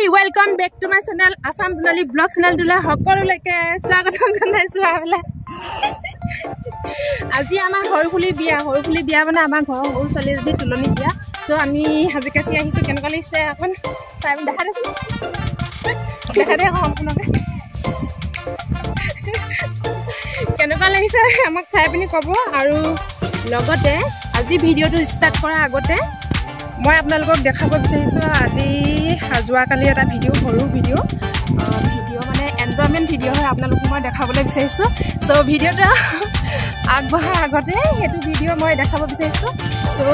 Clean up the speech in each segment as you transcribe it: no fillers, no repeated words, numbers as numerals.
Hi, welcome back to my channel Assam Janali Vlog channel dula hokololeke swagatam janaisu abela আজি আমাৰ হৰফুলি বিয়া মানে আমাৰ ঘৰ হল চলি দি তুলনি বিয়া সো আমি হাজিকাছি আহিছো কেনেকুৱা লাগিছে এখন চাই দেখা দে সম্পূৰ্ণকে কেনেকুৱা লাগিছে আমাক চাই পিনি ক'ব আৰু লগতে আজি ভিডিওটো ষ্টাৰ্ট কৰাৰ আগতে মই আপোনালোকক দেখাব বিচাৰিছো আজি হাজোৱা কালি এটা ভিডিও সৰু ভিডিও মানে এনজয়মেন্ট ভিডিও হয় আপোনালোকক মই দেখাবলৈ বিচাৰিছো সো ভিডিওটো আগবঢ়াৰ আগতে হেতু ভিডিও মই দেখাব বিচাৰিছো সো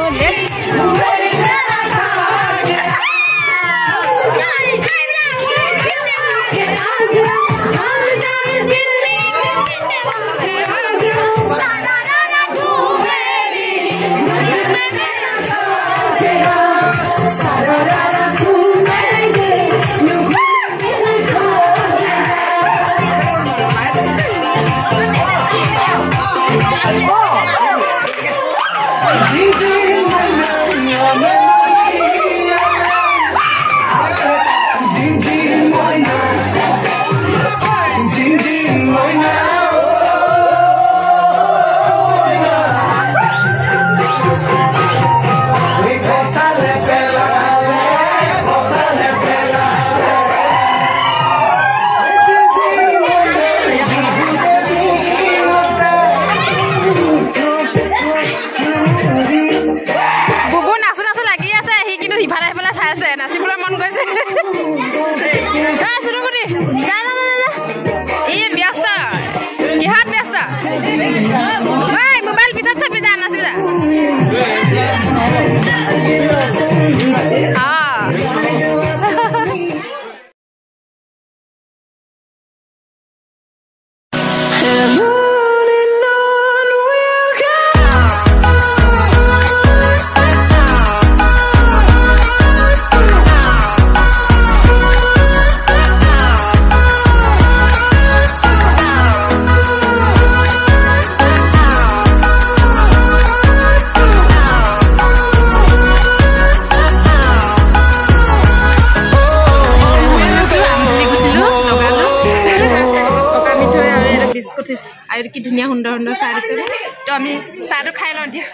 কি ধুনিয়া সুন্দৰ সুন্দৰ চাহ আছে তো আমি চাহটো খাই লওঁ দিয়া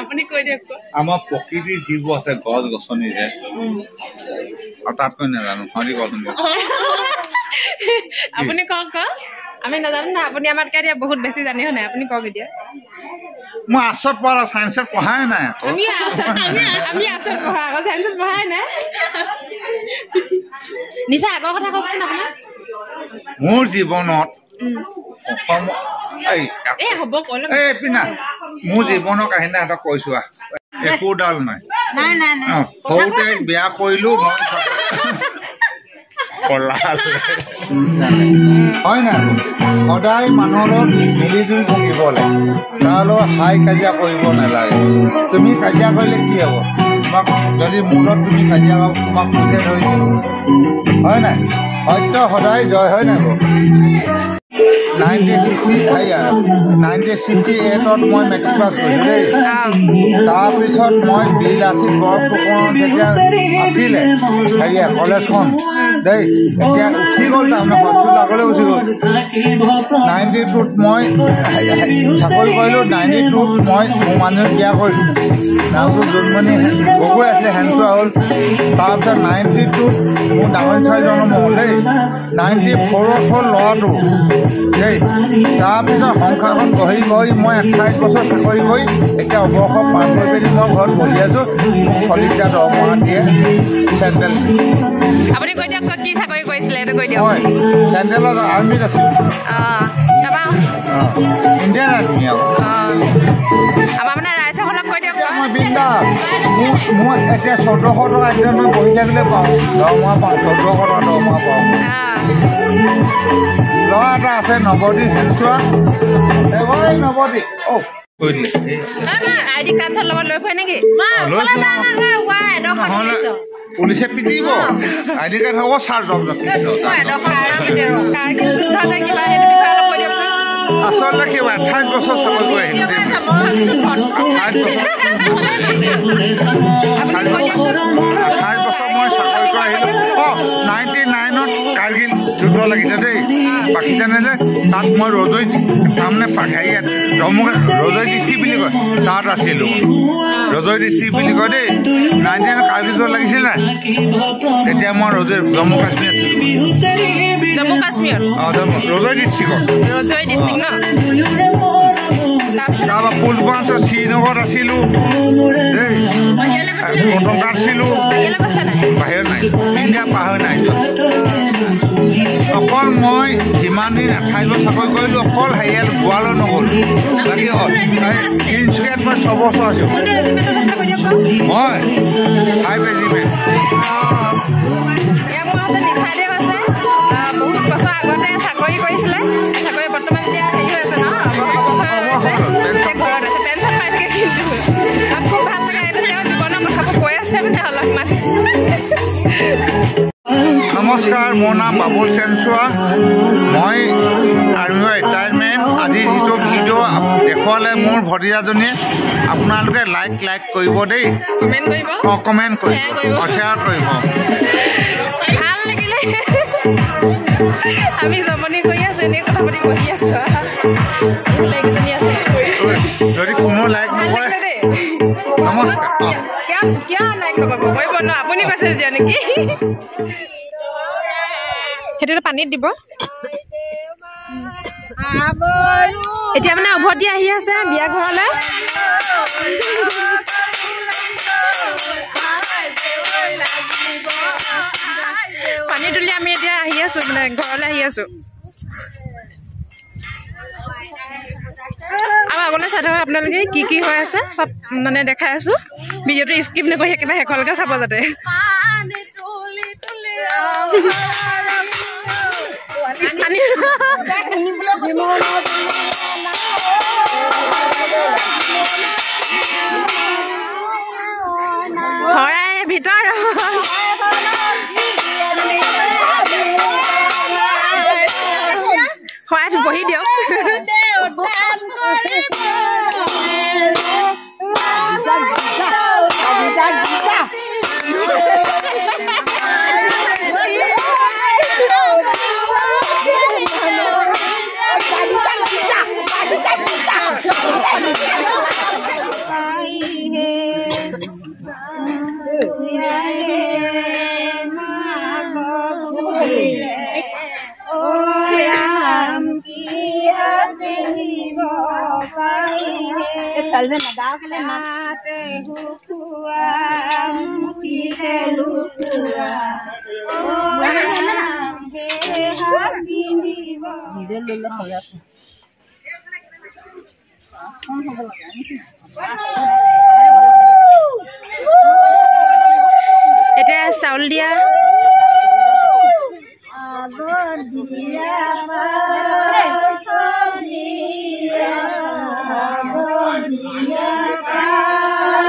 আপুনি কৈ দিয়ক আমাৰ প্ৰকৃতিৰ জীৱ আছে গছ গছনি যে আৰু তাত কৈ নাজানো হৰি কচোন আপুনি কওক আমি নাজানো না আপুনি আমাৰ কৈ দিয়া বহুত বেছি জানি হয় নাই আপুনি কওক এতিয়া মই আৰ্টছত পঢ়া চায়েন্সত পঢ়াই নাই আমি আৰ্টছত পঢ়া আকৌ চায়েন্সত পঢ়াই নাই নিচা আগৰ কথা কওকচোন আপুনি মোৰ জীৱনত মোৰ জীৱনৰ কাহিনী এটা কৈছো একোডাল নাই সৰুতে বিয়া কৰিলো মই হয় নাই সদায় মানুহৰ লগত মিলিজুলি থাকিব লাগে তাৰ লগত হাই কাজিয়া কৰিব নালাগে তুমি কাজিয়া কৰিলে কি হ'ব তোমাক যদি মূলত তুমি কাজিয়া তোমাক পুঠে ধৰিছে হয় নাই সত্য সদায় জয় হয় নাই 1968 মই মেট্ৰিক পাছ কৰিছোঁ দেই তাৰপিছত মই বিলাসী বৰফুকন যেতিয়া আছিলে হেৰিয়া কলেজখন দেই এতিয়া উঠি গ'ল তাৰমানে হস্পিটেল আগলৈ উঠি গ'ল 92ত মই চাকৰি কৰিলোঁ 92ত মই মোৰ মানুহ বিয়া কৰিলোঁ নামটো জোনমণি গগৈ আছিলে হেনচোৱা হ'ল তাৰপিছত 92ত মোৰ ডাঙৰ ছোৱালী জন্ম হ'ল দেই 94ত হ'ল ল'ৰাটো দেই তাৰপিছত সংসাৰখন গঢ়ি মই 28 বছৰ চাকৰি কৰি এতিয়া অৱসৰ পাৰ কৰি পিনি মই ঘৰত বহি আছোঁ চল্লিছটা দৰমহা দিয়ে চেণ্ট্ৰেল আপুনি কৈ দিয়ক কি চাকৰি কৰিছিলে এইটো কৈ দিয়ক মই চেণ্ট্ৰেলত আৰ্মিত আছিলোঁ ইণ্ডিয়ান আৰ্মি আমাৰ মানে ৰাইজসকলক কৈ দিয়ক মই বিন্দা মই এতিয়া 1400 টকা এতিয়া মই বহি থাকিলে পাওঁ দৰমহা পাওঁ 1400 টকা দৰমহা পাওঁ ল'ৰা এটা আছে নৱদ্বীপ হেনচোৱা নৱদ্বীপ আইডি কাৰ্ড লগত লৈ ফুৰে নেকি পুলিচে পিটিব আইডি কাৰ্ড হ'ব চাৰ্জ আচলতে কিবা 28 বছৰ চাকৰি কৰি আহিলোঁ 28 বছৰ 99ত কাৰ্গিল যুদ্ধ লাগিছে দেই পাকিস্তানে যে তাত মই ৰজৈ তাৰমানে হেৰি জম্মু ৰজৈ ডিষ্ট্ৰিক্ট বুলি কয় তাত আছিলোঁ ৰজৈ ডিষ্ট্ৰিক্ট বুলি কয় দেই 99ত কাৰ্গিল যুদ্ধ লাগিছিল নাই তেতিয়া মই ৰজৈ জম্মু কাশ্মীৰ আছিলোঁ জম্মু কাশ্মীৰ ৰজৈ ডিষ্ট্ৰিক্টত তাৰপৰা পুলৱাঞ্চৰ শ্ৰীনগৰত আছিলোঁ দেই কটকাত আছিলোঁ বাহিৰত নাই ইণ্ডিয়া পাহৰি নাই অকল মই যিমান দিন 28 চাকৰি কৰিলোঁ অকল হেৰিয়াত গোৱালৈ নগ'লোঁ বাকী তিনিচুকীয়াত মই 6 বছৰ আছোঁ মই 5 ৰেজিমেণ্ট বহুত বছৰ আগতে চাকৰি কৰিছিলে চাকৰি বৰ্তমান এতিয়া হেৰি হৈ আছে ন ঘৰত আছে পেঞ্চন পাই থাকে কিন্তু খুব ভাল লাগে এইটো তেওঁ জীৱনৰ কথাবোৰ কৈ আছে মানে অলপমান নমস্কাৰ মোৰ নাম বাবুল চেনচুৱা মই আৰ্মিৰ ৰিটায়াৰমেণ্ট আজি যিটো ভিডিঅ' দেখুৱালে মোৰ ভতিজাজনীয়ে আপোনালোকে লাইক কৰিব দেই কমেণ্ট কৰিব শ্বেয়াৰ কৰিব ভাল লাগিলে আমি জমনি কৰি আছো এনেই কথা পাতি বহি আছো যদি কোনো লাইক নকৰে নমস্কাৰ কিয় লাইক নকৰিব কৰিব ন আপুনি কৈছে যে নেকি সেইটো পানীত দিব এতিয়া মানে উভতি আহি আছে বিয়া ঘৰলৈ পানী তুলি আমি এতিয়া আহি আছো মানে ঘৰলৈ আহি আছো আৰু আগলৈ চাই থকা আপোনালোকে কি কি হৈ আছে চব মানে দেখাই আছো ভিডিঅ'টো স্কিপ নকৰি একেবাৰে শেষলৈকে চাব যাতে হৰাই ভিতৰ হয় বহি দিয়ক चलने लगा के ले माते हुआ मुठीले लुकुआ ओ बे हाबीनी वो धीरे लुला हो जाता এটা চাউল দিয়া আগর দিয়া পাসনিয়া আগর দিয়া পাসনিয়া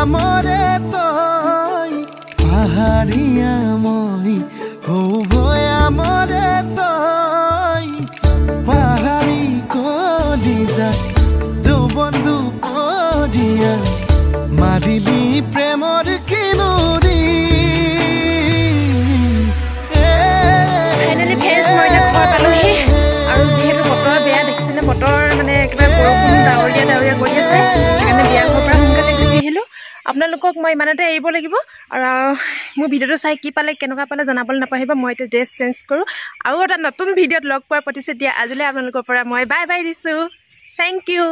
মৰে তই পাহাৰীয়া মই ভয়া মৰে তই পাহাৰী কলিজা যৌবন্ধু পদিয়া মাৰিলি প্ৰেমৰ কিনুৰি ফাইনেলি ফ্ৰেছ মই এতিয়া ঘৰ পালোহি আৰু যিহেতু বতৰ বেয়া দেখিছেনে বতৰ মানে একেবাৰে বৰষুণ ডাৱৰীয়া কৰি আছে সেইকাৰণে বিয়া ঘৰৰ পৰা সোনকালে গুচি আহিলোঁ আপোনালোকক মই ইমানতে এৰিব লাগিব আৰু মোৰ ভিডিঅ'টো চাই কি পালে কেনেকুৱা পালে জনাবলৈ নাপাহৰিব মই এতিয়া ড্ৰেছ চেঞ্জ কৰোঁ আৰু এটা নতুন ভিডিঅ'ত লগ পোৱাৰ প্ৰতিশ্ৰুতি আজিলৈ আপোনালোকৰ পৰা মই বাই বাই দিছোঁ থেংক ইউ